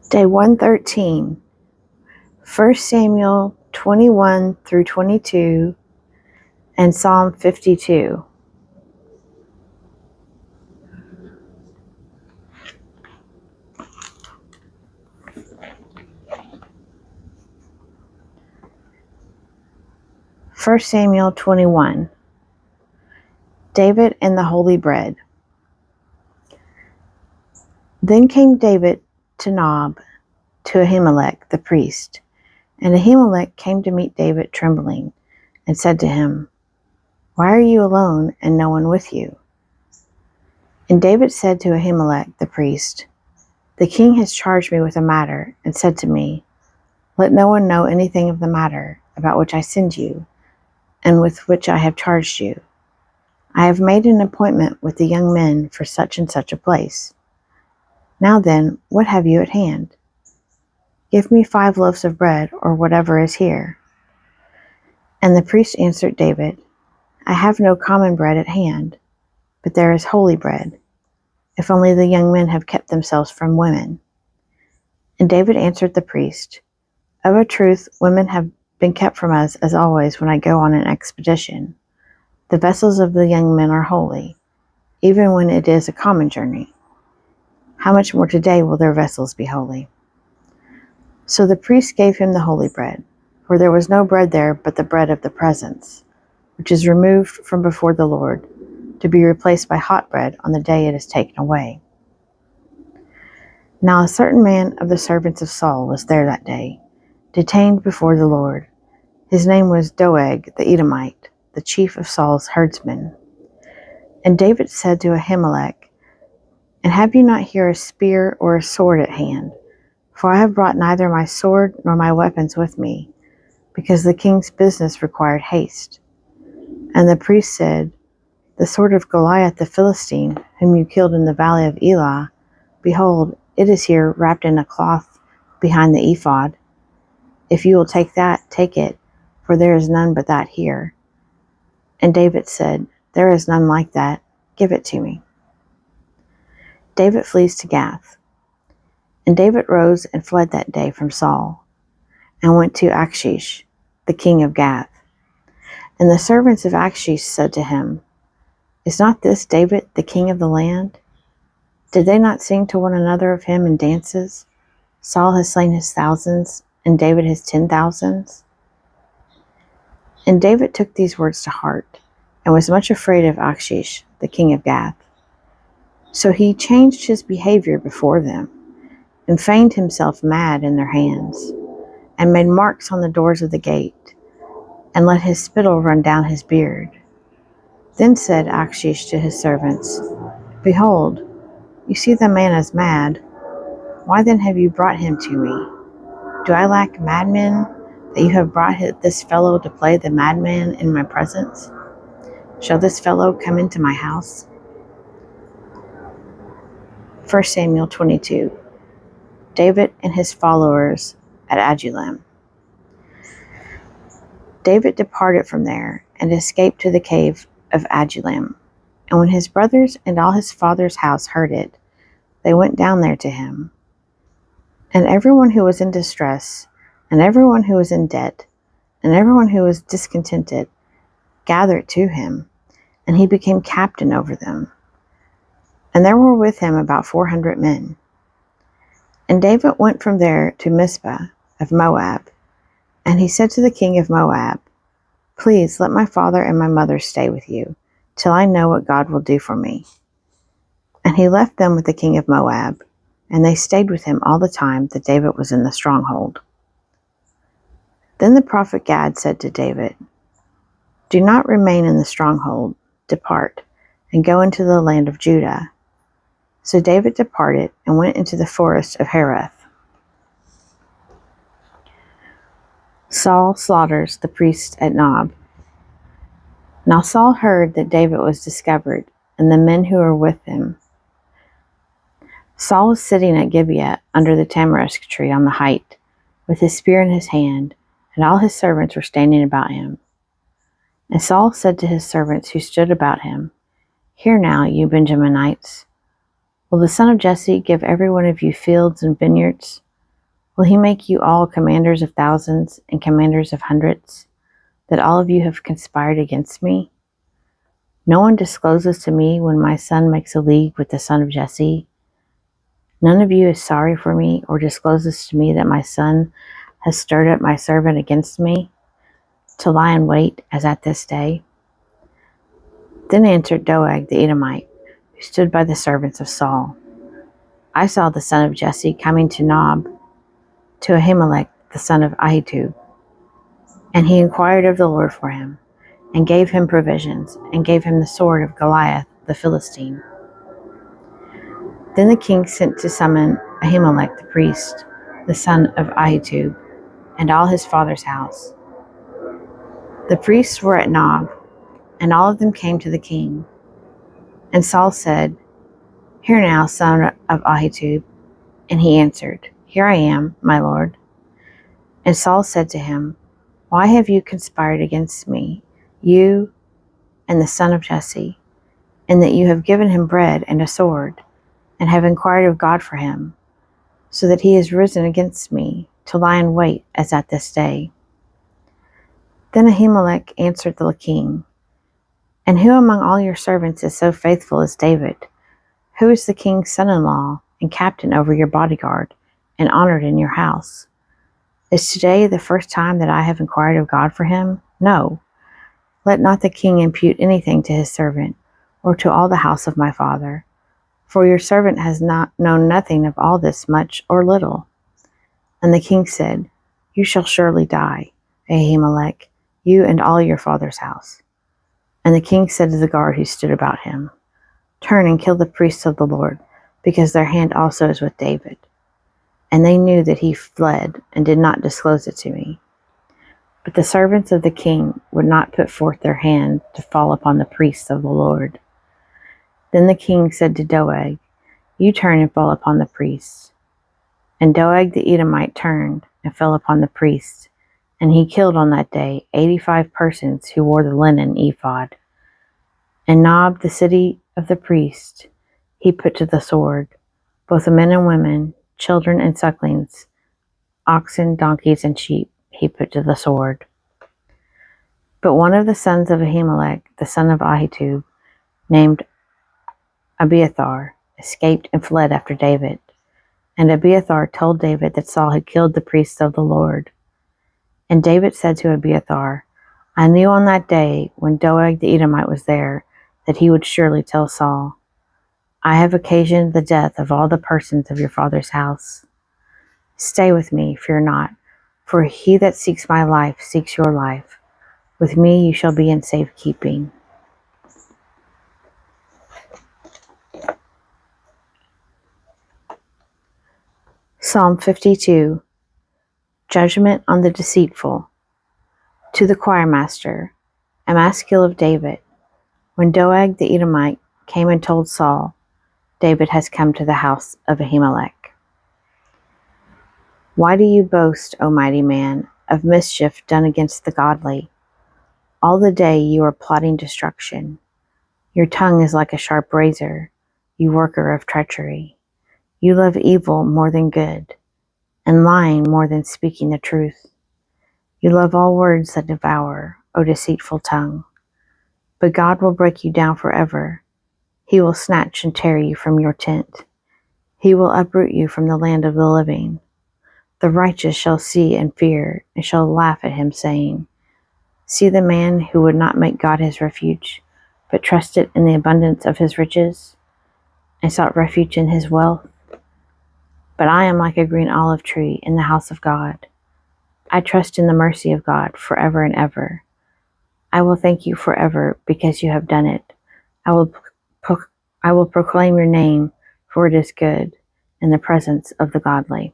Day 113, 1 Samuel 21 through 22, and Psalm 52. First Samuel 21. David and the Holy Bread. Then came David to Nob, to Ahimelech the priest. And Ahimelech came to meet David trembling, and said to him, Why are you alone, and no one with you? And David said to Ahimelech the priest, The king has charged me with a matter, and said to me, Let no one know anything of the matter about which I send you, and with which I have charged you. I have made an appointment with the young men for such and such a place. Now then, what have you at hand? Give me 5 loaves of bread, or whatever is here. And the priest answered David, I have no common bread at hand, but there is holy bread, if only the young men have kept themselves from women. And David answered the priest, Of a truth, women have been kept from us as always when I go on an expedition. The vessels of the young men are holy, even when it is a common journey. How much more today will their vessels be holy? So the priest gave him the holy bread, for there was no bread there but the bread of the presence, which is removed from before the Lord, to be replaced by hot bread on the day it is taken away. Now a certain man of the servants of Saul was there that day, detained before the Lord. His name was Doeg the Edomite, the chief of Saul's herdsmen. And David said to Ahimelech, And have you not here a spear or a sword at hand? For I have brought neither my sword nor my weapons with me, because the king's business required haste. And the priest said, The sword of Goliath the Philistine, whom you killed in the valley of Elah, behold, it is here wrapped in a cloth behind the ephod. If you will take that, take it, for there is none but that here. And David said, There is none like that. Give it to me. David flees to Gath. And David rose and fled that day from Saul, and went to Achish, the king of Gath. And the servants of Achish said to him, Is not this David, the king of the land? Did they not sing to one another of him in dances? Saul has slain his thousands, and David his 10,000s. And David took these words to heart, and was much afraid of Achish, the king of Gath. So he changed his behavior before them, and feigned himself mad in their hands, and made marks on the doors of the gate, and let his spittle run down his beard. Then said Achish to his servants, Behold, you see the man is mad. Why then have you brought him to me? Do I lack madmen, that you have brought this fellow to play the madman in my presence? Shall this fellow come into my house? 1 Samuel 22. David and his followers at Adullam. David departed from there, and escaped to the cave of Adullam. And when his brothers and all his father's house heard it, they went down there to him. And everyone who was in distress, and everyone who was in debt, and everyone who was discontented, gathered to him, and he became captain over them. And there were with him about 400 men. And David went from there to Mizpah of Moab, and he said to the king of Moab, Please let my father and my mother stay with you, till I know what God will do for me. And he left them with the king of Moab, and they stayed with him all the time that David was in the stronghold. Then the prophet Gad said to David, Do not remain in the stronghold, depart, and go into the land of Judah. So David departed and went into the forest of Hereth. Saul slaughters the priest at Nob. Now Saul heard that David was discovered, and the men who were with him. Saul was sitting at Gibeah under the tamarisk tree on the height, with his spear in his hand, and all his servants were standing about him. And Saul said to his servants who stood about him, "Hear now, you Benjaminites. Will the son of Jesse give every one of you fields and vineyards? Will he make you all commanders of thousands and commanders of hundreds, that all of you have conspired against me? No one discloses to me when my son makes a league with the son of Jesse. None of you is sorry for me or discloses to me that my son has stirred up my servant against me, to lie in wait as at this day." Then answered Doeg the Edomite, who stood by the servants of Saul, "I saw the son of Jesse coming to Nob, to Ahimelech the son of Ahitub. And he inquired of the Lord for him, and gave him provisions, and gave him the sword of Goliath the Philistine." Then the king sent to summon Ahimelech the priest, the son of Ahitub, and all his father's house. The priests were at Nob, and all of them came to the king. And Saul said, "Hear now, son of Ahitub." And he answered, "Here I am, my lord." And Saul said to him, "Why have you conspired against me, you and the son of Jesse, in that you have given him bread and a sword, and have inquired of God for him, so that he has risen against me, to lie in wait as at this day?" Then Ahimelech answered the king, "And who among all your servants is so faithful as David, who is the king's son-in-law and captain over your bodyguard, and honored in your house? Is today the first time that I have inquired of God for him? No. Let not the king impute anything to his servant, or to all the house of my father, for your servant has not known nothing of all this, much or little." And the king said, "You shall surely die, Ahimelech, you and all your father's house." And the king said to the guard who stood about him, "Turn and kill the priests of the Lord, because their hand also is with David." And they knew that he fled, and did not disclose it to me. But the servants of the king would not put forth their hand to fall upon the priests of the Lord. Then the king said to Doeg, "You turn and fall upon the priests." And Doeg the Edomite turned and fell upon the priests, and he killed on that day 85 persons who wore the linen ephod. And Nob, the city of the priests, he put to the sword, both the men and women, children and sucklings, oxen, donkeys, and sheep, he put to the sword. But one of the sons of Ahimelech, the son of Ahitub, named Abiathar, escaped and fled after David. And Abiathar told David that Saul had killed the priests of the Lord. And David said to Abiathar, "I knew on that day, when Doeg the Edomite was there, that he would surely tell Saul, 'I have occasioned the death of all the persons of your father's house.' Stay with me, fear not, for he that seeks my life seeks your life. With me you shall be in safekeeping." Psalm 52. Judgment on the deceitful. To the choirmaster, a maskil of David. When Doeg the Edomite came and told Saul, "David has come to the house of Ahimelech." Why do you boast, O mighty man, of mischief done against the godly? All the day you are plotting destruction. Your tongue is like a sharp razor, you worker of treachery. You love evil more than good, and lying more than speaking the truth. You love all words that devour, O deceitful tongue. But God will break you down forever. He will snatch and tear you from your tent. He will uproot you from the land of the living. The righteous shall see and fear, and shall laugh at him, saying, "See the man who would not make God his refuge, but trusted in the abundance of his riches, and sought refuge in his wealth. But I am like a green olive tree in the house of God. I trust in the mercy of God forever and ever. I will thank you forever because you have done it. I will proclaim your name, for it is good, in the presence of the godly."